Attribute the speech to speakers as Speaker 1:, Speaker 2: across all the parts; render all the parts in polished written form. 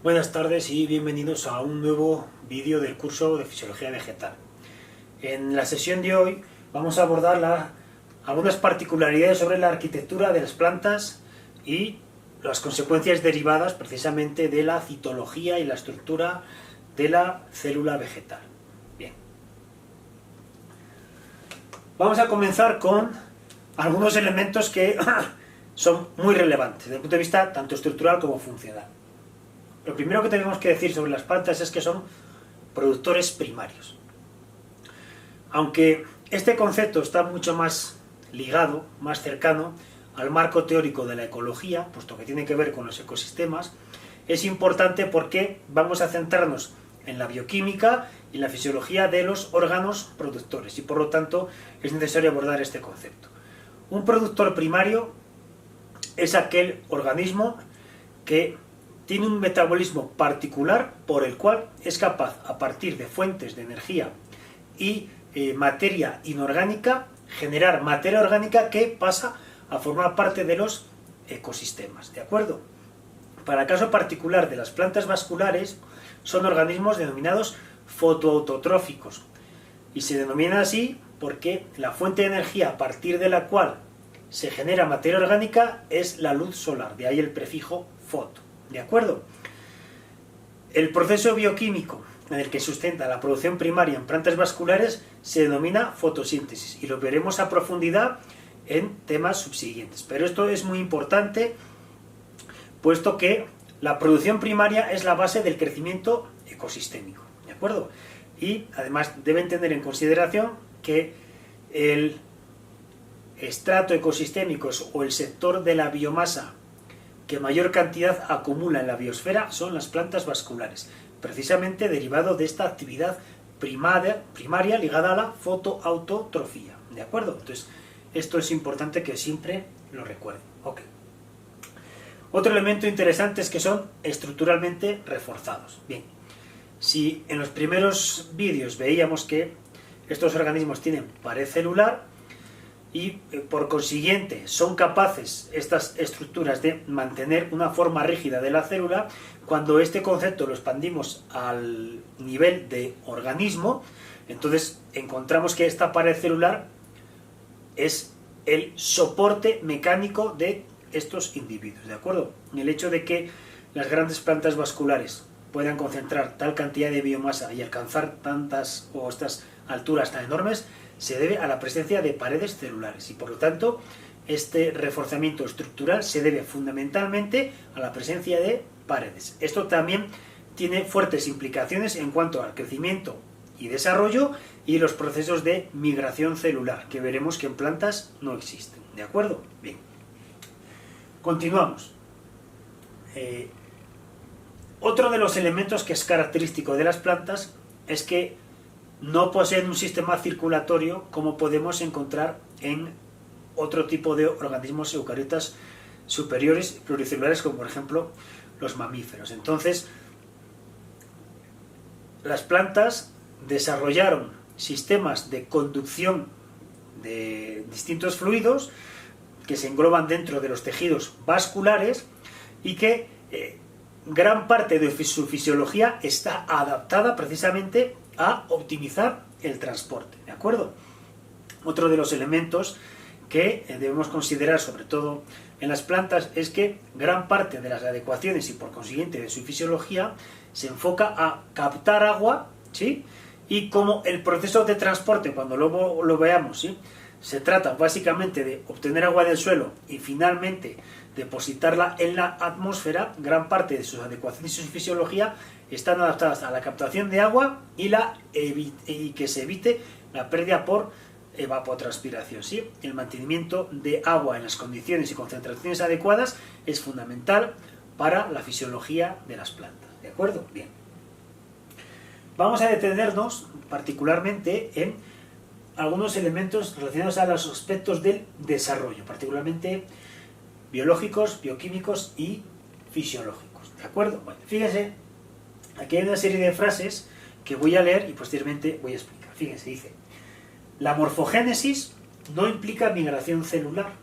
Speaker 1: Buenas tardes y bienvenidos a un nuevo vídeo del curso de Fisiología Vegetal. En la sesión de hoy vamos a abordar algunas particularidades sobre la arquitectura de las plantas y las consecuencias derivadas precisamente de la citología y la estructura de la célula vegetal. Bien. Vamos a comenzar con algunos elementos que son muy relevantes desde el punto de vista tanto estructural como funcional. Lo primero que tenemos que decir sobre las plantas es que son productores primarios. Aunque este concepto está mucho más ligado, más cercano al marco teórico de la ecología, puesto que tiene que ver con los ecosistemas, es importante porque vamos a centrarnos en la bioquímica y la fisiología de los órganos productores y por lo tanto es necesario abordar este concepto. Un productor primario es aquel organismo que tiene un metabolismo particular por el cual es capaz, a partir de fuentes de energía y materia inorgánica, generar materia orgánica que pasa a formar parte de los ecosistemas, ¿de acuerdo? Para el caso particular de las plantas vasculares, son organismos denominados fotoautotróficos y se denominan así porque la fuente de energía a partir de la cual se genera materia orgánica es la luz solar, de ahí el prefijo foto. ¿De acuerdo? El proceso bioquímico en el que sustenta la producción primaria en plantas vasculares se denomina fotosíntesis y lo veremos a profundidad en temas subsiguientes. Pero esto es muy importante puesto que la producción primaria es la base del crecimiento ecosistémico. ¿De acuerdo? Y además deben tener en consideración que el estrato ecosistémico o el sector de la biomasa que mayor cantidad acumula en la biosfera son las plantas vasculares, precisamente derivado de esta actividad primaria ligada a la fotoautotrofía. ¿De acuerdo? Entonces, esto es importante que siempre lo recuerden. Okay. Otro elemento interesante es que son estructuralmente reforzados. Bien, si en los primeros vídeos veíamos que estos organismos tienen pared celular, y por consiguiente son capaces estas estructuras de mantener una forma rígida de la célula, cuando este concepto lo expandimos al nivel de organismo, entonces encontramos que esta pared celular es el soporte mecánico de estos individuos, ¿de acuerdo? El hecho de que las grandes plantas vasculares puedan concentrar tal cantidad de biomasa y alcanzar tantas o estas alturas tan enormes se debe a la presencia de paredes celulares y por lo tanto este reforzamiento estructural se debe fundamentalmente a la presencia de paredes. Esto también tiene fuertes implicaciones en cuanto al crecimiento y desarrollo y los procesos de migración celular, que veremos que en plantas no existen. ¿De acuerdo? Bien. Continuamos. Otro de los elementos que es característico de las plantas es que no poseen un sistema circulatorio como podemos encontrar en otro tipo de organismos eucariotas superiores pluricelulares como por ejemplo los mamíferos. Entonces, las plantas desarrollaron sistemas de conducción de distintos fluidos que se engloban dentro de los tejidos vasculares y que gran parte de su fisiología está adaptada precisamente a optimizar el transporte, ¿de acuerdo? Otro de los elementos que debemos considerar sobre todo en las plantas es que gran parte de las adecuaciones y por consiguiente de su fisiología se enfoca a captar agua, ¿sí? Y como el proceso de transporte, cuando luego lo veamos, ¿sí?, se trata básicamente de obtener agua del suelo y finalmente depositarla en la atmósfera, gran parte de sus adecuaciones y su fisiología están adaptadas a la captación de agua y que se evite la pérdida por evapotranspiración. ¿Sí? El mantenimiento de agua en las condiciones y concentraciones adecuadas es fundamental para la fisiología de las plantas. ¿De acuerdo? Bien. Vamos a detenernos particularmente en algunos elementos relacionados a los aspectos del desarrollo, particularmente biológicos, bioquímicos y fisiológicos. ¿De acuerdo? Bueno, fíjense, aquí hay una serie de frases que voy a leer y posteriormente voy a explicar. Fíjense, dice: la morfogénesis no implica migración celular,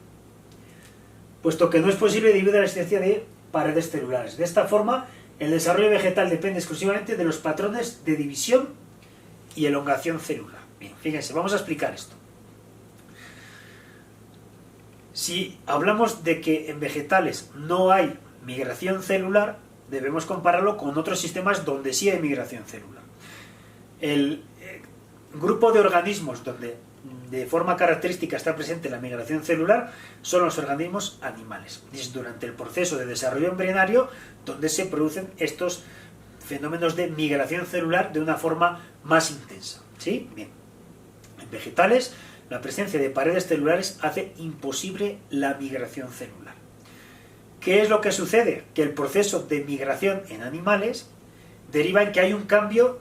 Speaker 1: puesto que no es posible debido a la existencia de paredes celulares. De esta forma, el desarrollo vegetal depende exclusivamente de los patrones de división y elongación celular. Bien, fíjense, vamos a explicar esto. Si hablamos de que en vegetales no hay migración celular, debemos compararlo con otros sistemas donde sí hay migración celular. El grupo de organismos donde de forma característica está presente la migración celular son los organismos animales. Es durante el proceso de desarrollo embrionario donde se producen estos fenómenos de migración celular de una forma más intensa. ¿Sí? Bien. En vegetales, la presencia de paredes celulares hace imposible la migración celular. ¿Qué es lo que sucede? Que el proceso de migración en animales deriva en que hay un cambio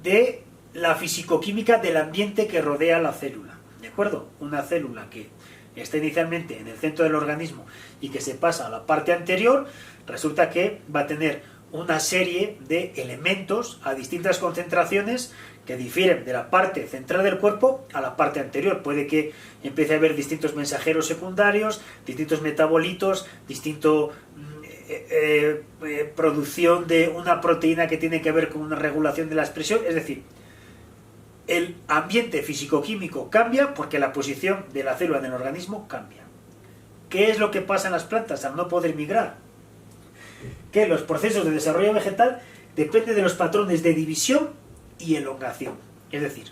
Speaker 1: de la fisicoquímica del ambiente que rodea la célula. ¿De acuerdo? Una célula que está inicialmente en el centro del organismo y que se pasa a la parte anterior, resulta que va a tener una serie de elementos a distintas concentraciones que difieren de la parte central del cuerpo a la parte anterior. Puede que empiece a haber distintos mensajeros secundarios, distintos metabolitos, distinto producción de una proteína que tiene que ver con una regulación de la expresión. Es decir, el ambiente físico-químico cambia porque la posición de la célula en el organismo cambia. ¿Qué es lo que pasa en las plantas al no poder migrar? Que los procesos de desarrollo vegetal dependen de los patrones de división y elongación. Es decir,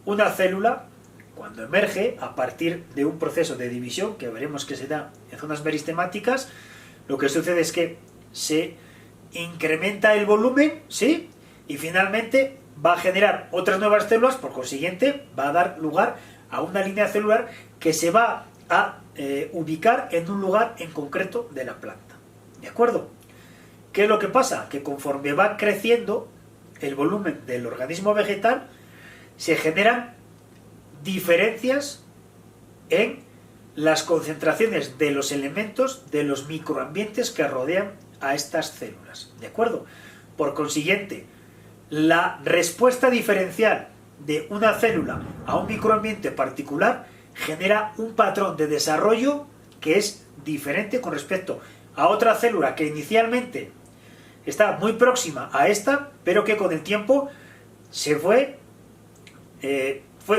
Speaker 1: una célula, cuando emerge a partir de un proceso de división, que veremos que se da en zonas meristemáticas, lo que sucede es que se incrementa el volumen, ¿sí? Y finalmente va a generar otras nuevas células, por consiguiente va a dar lugar a una línea celular que se va a ubicar en un lugar en concreto de la planta. ¿De acuerdo? ¿Qué es lo que pasa? Que conforme va creciendo el volumen del organismo vegetal, se generan diferencias en las concentraciones de los elementos de los microambientes que rodean a estas células. ¿De acuerdo? Por consiguiente, la respuesta diferencial de una célula a un microambiente particular genera un patrón de desarrollo que es diferente con respecto a otra célula que inicialmente está muy próxima a esta, pero que con el tiempo se fue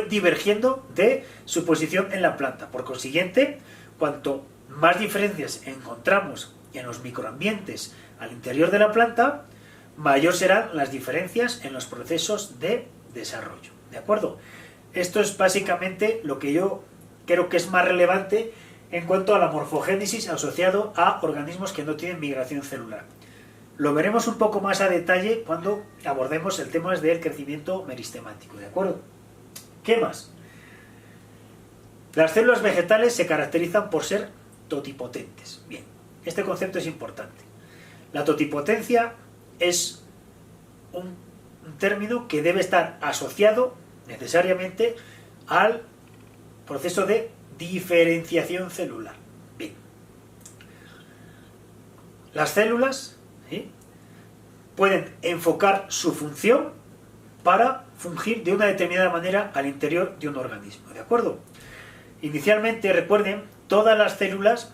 Speaker 1: divergiendo de su posición en la planta. Por consiguiente, cuanto más diferencias encontramos en los microambientes al interior de la planta, mayor serán las diferencias en los procesos de desarrollo. ¿De acuerdo? Esto es básicamente lo que yo creo que es más relevante en cuanto a la morfogénesis asociado a organismos que no tienen migración celular. Lo veremos un poco más a detalle cuando abordemos el tema del crecimiento meristemático. ¿De acuerdo? ¿Qué más? Las células vegetales se caracterizan por ser totipotentes. Bien, este concepto es importante. La totipotencia es un término que debe estar asociado necesariamente al proceso de diferenciación celular. Bien. Las células, ¿sí?, pueden enfocar su función para fungir de una determinada manera al interior de un organismo. ¿De acuerdo? Inicialmente, recuerden, todas las células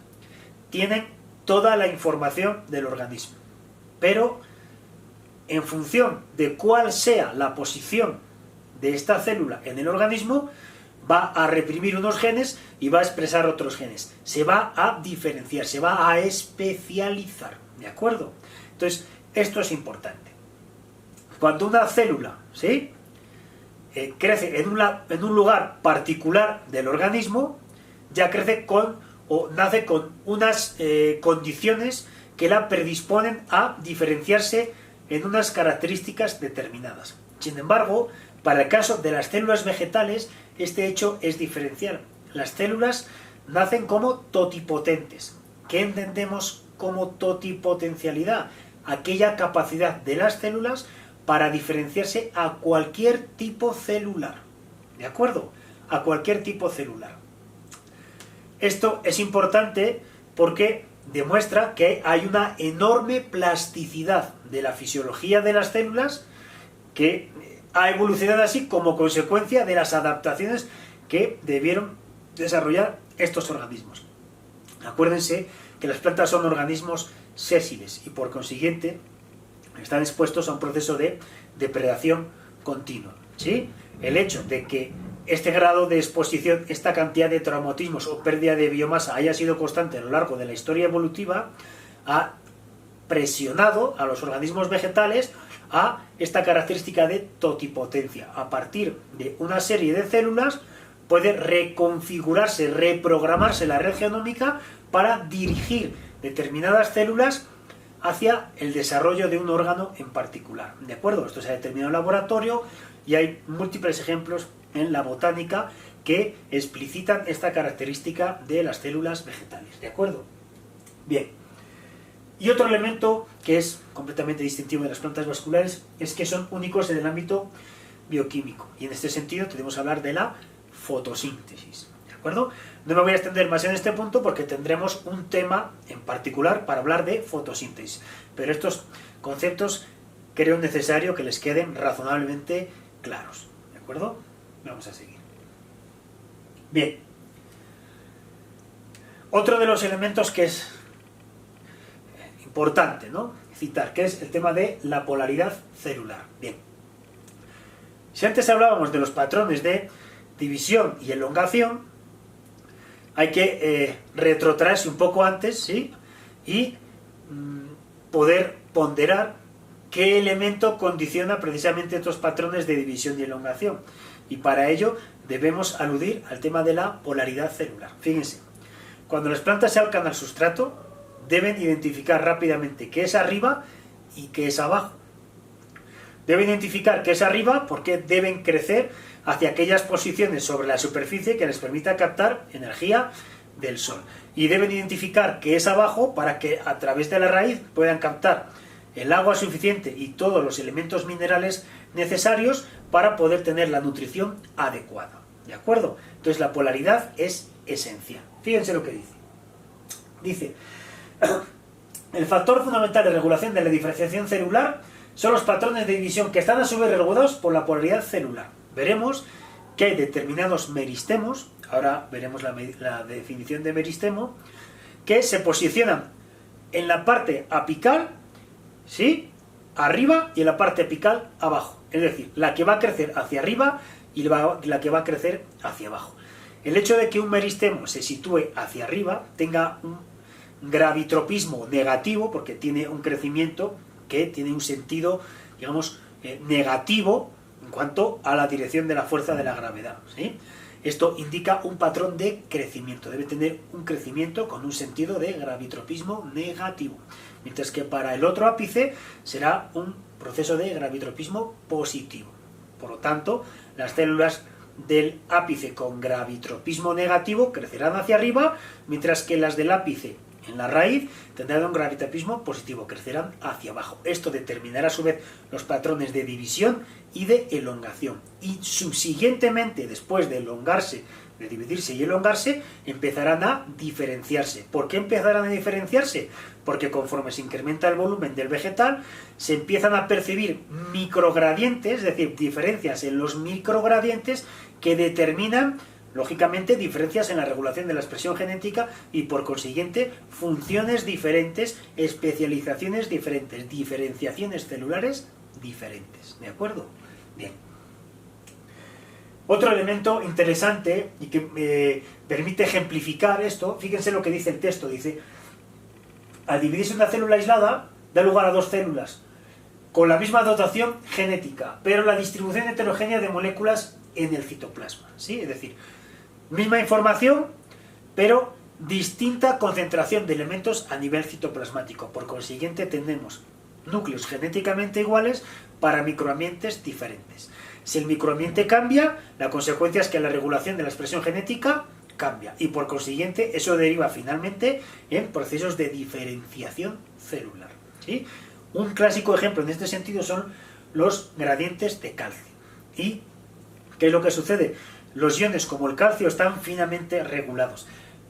Speaker 1: tienen toda la información del organismo, pero en función de cuál sea la posición de esta célula en el organismo, va a reprimir unos genes y va a expresar otros genes. Se va a diferenciar, se va a especializar. ¿De acuerdo? Entonces, esto es importante. Cuando una célula, ¿sí?, crece en un lugar particular del organismo, ya crece con o nace con unas condiciones que la predisponen a diferenciarse en unas características determinadas. Sin embargo, para el caso de las células vegetales, este hecho es diferencial. Las células nacen como totipotentes. ¿Qué entendemos como totipotencialidad? Aquella capacidad de las células para diferenciarse a cualquier tipo celular. ¿De acuerdo? A cualquier tipo celular. Esto es importante porque demuestra que hay una enorme plasticidad de la fisiología de las células que ha evolucionado así como consecuencia de las adaptaciones que debieron desarrollar estos organismos. Acuérdense que las plantas son organismos sésiles y por consiguiente están expuestos a un proceso de depredación continua, ¿sí? El hecho de que este grado de exposición, esta cantidad de traumatismos o pérdida de biomasa haya sido constante a lo largo de la historia evolutiva ha presionado a los organismos vegetales a esta característica de totipotencia. A partir de una serie de células puede reconfigurarse, reprogramarse la red genómica para dirigir determinadas células hacia el desarrollo de un órgano en particular. ¿De acuerdo? Esto se ha determinado en laboratorio y hay múltiples ejemplos en la botánica que explicitan esta característica de las células vegetales. ¿De acuerdo? Bien. Y otro elemento que es completamente distintivo de las plantas vasculares es que son únicos en el ámbito bioquímico. Y en este sentido tenemos que hablar de la fotosíntesis. ¿De acuerdo? No me voy a extender más en este punto porque tendremos un tema en particular para hablar de fotosíntesis. Pero estos conceptos creo necesario que les queden razonablemente claros. ¿De acuerdo? Vamos a seguir. Bien. Otro de los elementos que es importante, ¿no?, citar, que es el tema de la polaridad celular. Bien. Si antes hablábamos de los patrones de división y elongación, hay que retrotraerse un poco antes, ¿sí?, y poder ponderar qué elemento condiciona precisamente estos patrones de división y elongación. Y para ello debemos aludir al tema de la polaridad celular. Fíjense, cuando las plantas se acercan al sustrato, deben identificar rápidamente qué es arriba y qué es abajo. Deben identificar qué es arriba porque deben crecer hacia aquellas posiciones sobre la superficie que les permita captar energía del sol. Y deben identificar qué es abajo para que a través de la raíz puedan captar el agua suficiente y todos los elementos minerales necesarios para poder tener la nutrición adecuada. ¿De acuerdo? Entonces la polaridad es esencial. Fíjense lo que dice. Dice: el factor fundamental de regulación de la diferenciación celular son los patrones de división que están a su vez regulados por la polaridad celular. Veremos que hay determinados meristemos, ahora veremos la definición de meristemo, que se posicionan en la parte apical, ¿sí?, arriba, y en la parte apical abajo. Es decir, la que va a crecer hacia arriba y la que va a crecer hacia abajo. El hecho de que un meristemo se sitúe hacia arriba, tenga un gravitropismo negativo, porque tiene un crecimiento que tiene un sentido, digamos, negativo en cuanto a la dirección de la fuerza de la gravedad, ¿sí? Esto indica un patrón de crecimiento, debe tener un crecimiento con un sentido de gravitropismo negativo, mientras que para el otro ápice será un proceso de gravitropismo positivo. Por lo tanto, las células del ápice con gravitropismo negativo crecerán hacia arriba, mientras que las del ápice en la raíz tendrán un gravitropismo positivo, crecerán hacia abajo. Esto determinará a su vez los patrones de división y de elongación. Y subsiguientemente, después de elongarse, de dividirse y elongarse, empezarán a diferenciarse. ¿Por qué empezarán a diferenciarse? Porque conforme se incrementa el volumen del vegetal, se empiezan a percibir microgradientes, es decir, diferencias en los microgradientes que determinan, lógicamente, diferencias en la regulación de la expresión genética y, por consiguiente, funciones diferentes, especializaciones diferentes, diferenciaciones celulares diferentes. ¿De acuerdo? Bien. Otro elemento interesante y que permite ejemplificar esto, fíjense lo que dice el texto, dice: al dividirse una célula aislada, da lugar a dos células con la misma dotación genética, pero la distribución heterogénea de moléculas en el citoplasma, ¿sí? Es decir, misma información, pero distinta concentración de elementos a nivel citoplasmático. Por consiguiente, tenemos núcleos genéticamente iguales para microambientes diferentes. Si el microambiente cambia, la consecuencia es que la regulación de la expresión genética cambia, y por consiguiente eso deriva finalmente en procesos de diferenciación celular, ¿sí? Un clásico ejemplo en este sentido son los gradientes de calcio. ¿Y qué es lo que sucede? Los iones como el calcio están finamente regulados.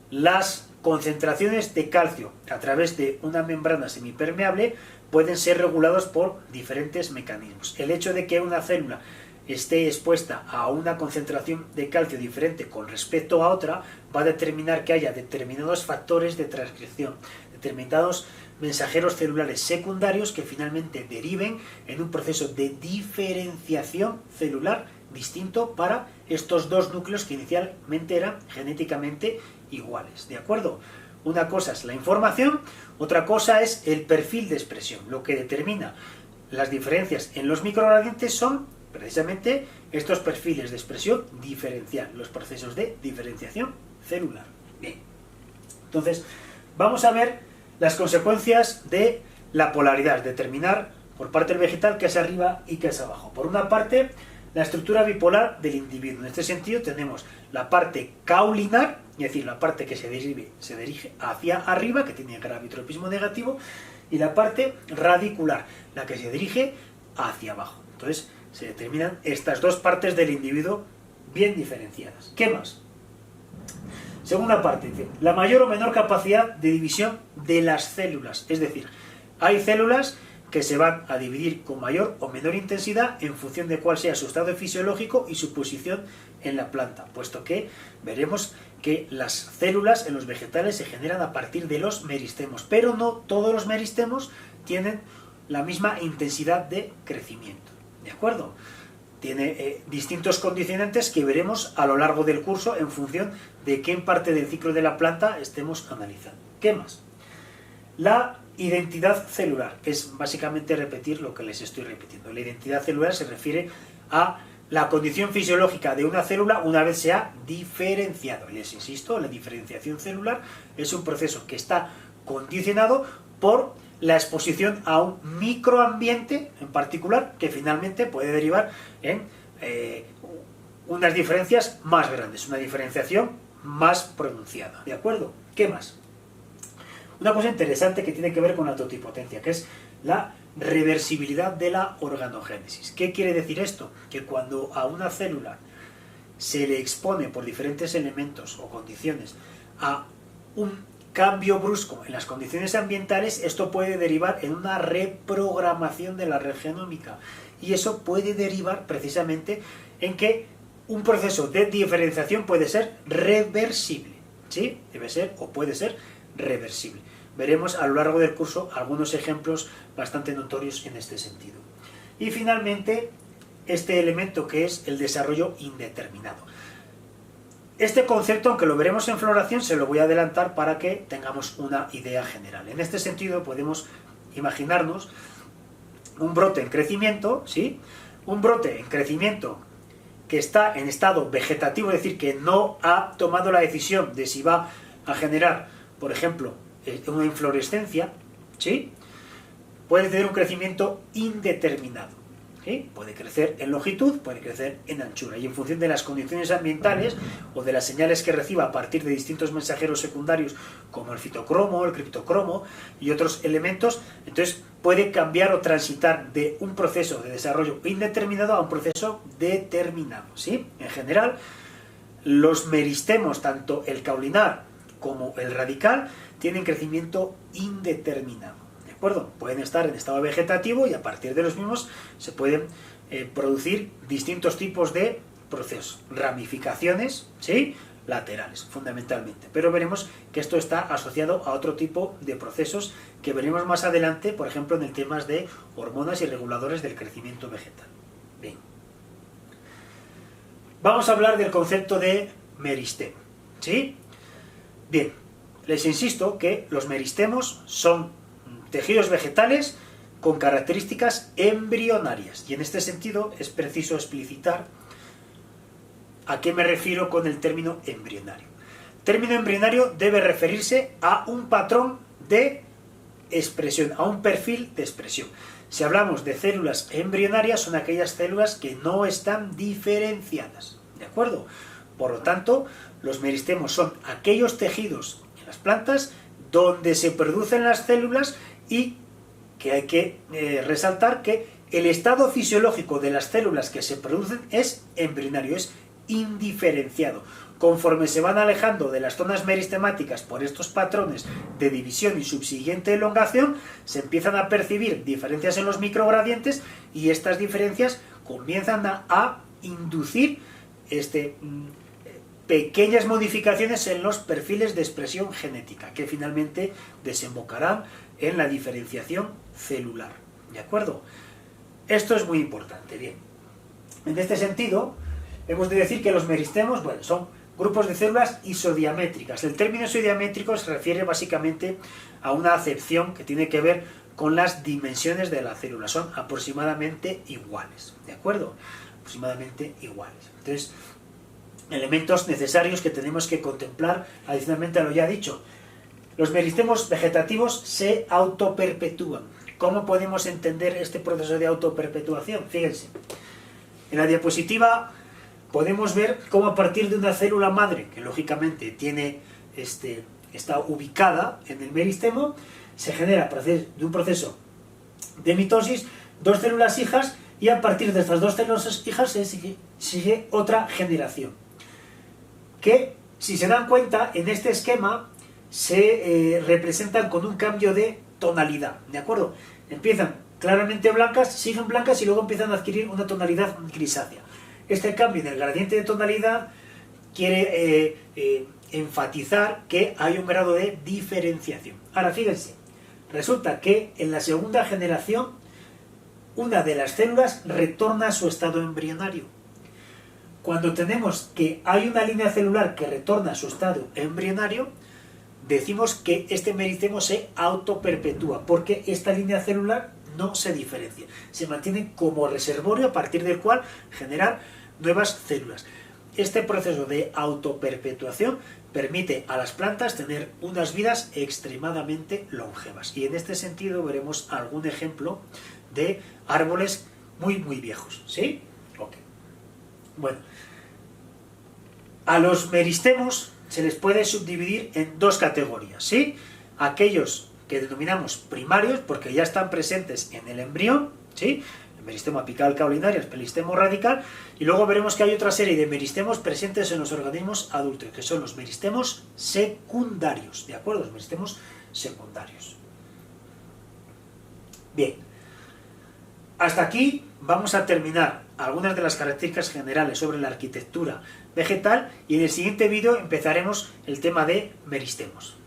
Speaker 1: Las concentraciones de calcio a través de una membrana semipermeable pueden ser regulados por diferentes mecanismos. El hecho de que una célula esté expuesta a una concentración de calcio diferente con respecto a otra va a determinar que haya determinados factores de transcripción, determinados mensajeros celulares secundarios que finalmente deriven en un proceso de diferenciación celular distinto para estos dos núcleos que inicialmente eran genéticamente iguales, ¿de acuerdo? Una cosa es la información, otra cosa es el perfil de expresión. Lo que determina las diferencias en los microgradientes son precisamente estos perfiles de expresión diferencial, los procesos de diferenciación celular. Bien, entonces vamos a ver las consecuencias de la polaridad, determinar por parte del vegetal qué es arriba y qué es abajo. Por una parte, la estructura bipolar del individuo. En este sentido tenemos la parte caulinar, es decir, la parte que se dirige hacia arriba, que tiene gravitropismo negativo, y la parte radicular, la que se dirige hacia abajo. Entonces se determinan estas dos partes del individuo bien diferenciadas. ¿Qué más? Segunda parte, dice, la mayor o menor capacidad de división de las células. Es decir, hay células que se van a dividir con mayor o menor intensidad en función de cuál sea su estado fisiológico y su posición en la planta, puesto que veremos que las células en los vegetales se generan a partir de los meristemos, pero no todos los meristemos tienen la misma intensidad de crecimiento, ¿de acuerdo? Tiene distintos condicionantes que veremos a lo largo del curso en función de qué parte del ciclo de la planta estemos analizando. ¿Qué más? La identidad celular, que es básicamente repetir lo que les estoy repitiendo. La identidad celular se refiere a la condición fisiológica de una célula una vez se ha diferenciado. Les insisto, la diferenciación celular es un proceso que está condicionado por la exposición a un microambiente en particular que finalmente puede derivar en unas diferencias más grandes, una diferenciación más pronunciada. ¿De acuerdo? ¿Qué más? Una cosa interesante que tiene que ver con la totipotencia, que es la reversibilidad de la organogénesis. ¿Qué quiere decir esto? Que cuando a una célula se le expone por diferentes elementos o condiciones a un cambio brusco en las condiciones ambientales, esto puede derivar en una reprogramación de la red genómica. Y eso puede derivar precisamente en que un proceso de diferenciación puede ser reversible. ¿Sí? Debe ser o puede ser reversible. Veremos a lo largo del curso algunos ejemplos bastante notorios en este sentido. Y finalmente, este elemento que es el desarrollo indeterminado. Este concepto, aunque lo veremos en floración, se lo voy a adelantar para que tengamos una idea general. En este sentido podemos imaginarnos un brote en crecimiento, ¿sí? Un brote en crecimiento que está en estado vegetativo, es decir, que no ha tomado la decisión de si va a generar, por ejemplo, una inflorescencia, ¿sí? Puede tener un crecimiento indeterminado, ¿sí? Puede crecer en longitud, puede crecer en anchura, y en función de las condiciones ambientales o de las señales que reciba a partir de distintos mensajeros secundarios como el fitocromo, el criptocromo y otros elementos, entonces puede cambiar o transitar de un proceso de desarrollo indeterminado a un proceso determinado, ¿sí? En general, los meristemos, tanto el caulinar como el radical, tienen crecimiento indeterminado, ¿de acuerdo? Pueden estar en estado vegetativo y a partir de los mismos se pueden producir distintos tipos de procesos, ramificaciones, ¿sí? Laterales, fundamentalmente. Pero veremos que esto está asociado a otro tipo de procesos que veremos más adelante, por ejemplo, en el tema de hormonas y reguladores del crecimiento vegetal. Bien. Vamos a hablar del concepto de meristemo, ¿sí? Bien, les insisto que los meristemos son tejidos vegetales con características embrionarias, y en este sentido es preciso explicitar a qué me refiero con el término embrionario. El término embrionario debe referirse a un patrón de expresión, a un perfil de expresión. Si hablamos de células embrionarias, son aquellas células que no están diferenciadas, ¿de acuerdo? Por lo tanto, los meristemos son aquellos tejidos en las plantas donde se producen las células y que hay que resaltar que el estado fisiológico de las células que se producen es embrionario, es indiferenciado. Conforme se van alejando de las zonas meristemáticas por estos patrones de división y subsiguiente elongación, se empiezan a percibir diferencias en los microgradientes y estas diferencias comienzan a inducir este pequeñas modificaciones en los perfiles de expresión genética, que finalmente desembocarán en la diferenciación celular. ¿De acuerdo? Esto es muy importante. Bien, en este sentido, hemos de decir que los meristemos, bueno, son grupos de células isodiamétricas. El término isodiamétrico se refiere básicamente a una acepción que tiene que ver con las dimensiones de la célula. Son aproximadamente iguales, ¿de acuerdo? Aproximadamente iguales. Entonces, elementos necesarios que tenemos que contemplar adicionalmente a lo ya dicho. Los meristemos vegetativos se autoperpetúan. ¿Cómo podemos entender este proceso de autoperpetuación? Fíjense, en la diapositiva podemos ver cómo a partir de una célula madre, que lógicamente está ubicada en el meristemo, se genera de un proceso de mitosis dos células hijas, y a partir de estas dos células hijas sigue otra generación. Que, si se dan cuenta, en este esquema se representan con un cambio de tonalidad, ¿de acuerdo? Empiezan claramente blancas, siguen blancas y luego empiezan a adquirir una tonalidad grisácea. Este cambio en el gradiente de tonalidad quiere enfatizar que hay un grado de diferenciación. Ahora, fíjense, resulta que en la segunda generación una de las células retorna a su estado embrionario. Cuando tenemos que hay una línea celular que retorna a su estado embrionario, decimos que este meristemo se autoperpetúa, porque esta línea celular no se diferencia, se mantiene como reservorio a partir del cual generar nuevas células. Este proceso de autoperpetuación permite a las plantas tener unas vidas extremadamente longevas, y en este sentido veremos algún ejemplo de árboles muy viejos, ¿sí? Ok. Bueno, a los meristemos se les puede subdividir en dos categorías, ¿sí? Aquellos que denominamos primarios, porque ya están presentes en el embrión, ¿sí? El meristemo apical caulinario, el meristemo radical, y luego veremos que hay otra serie de meristemos presentes en los organismos adultos, que son los meristemos secundarios, ¿de acuerdo? Los meristemos secundarios. Bien. Hasta aquí vamos a terminar algunas de las características generales sobre la arquitectura vegetal, y en el siguiente vídeo empezaremos el tema de meristemos.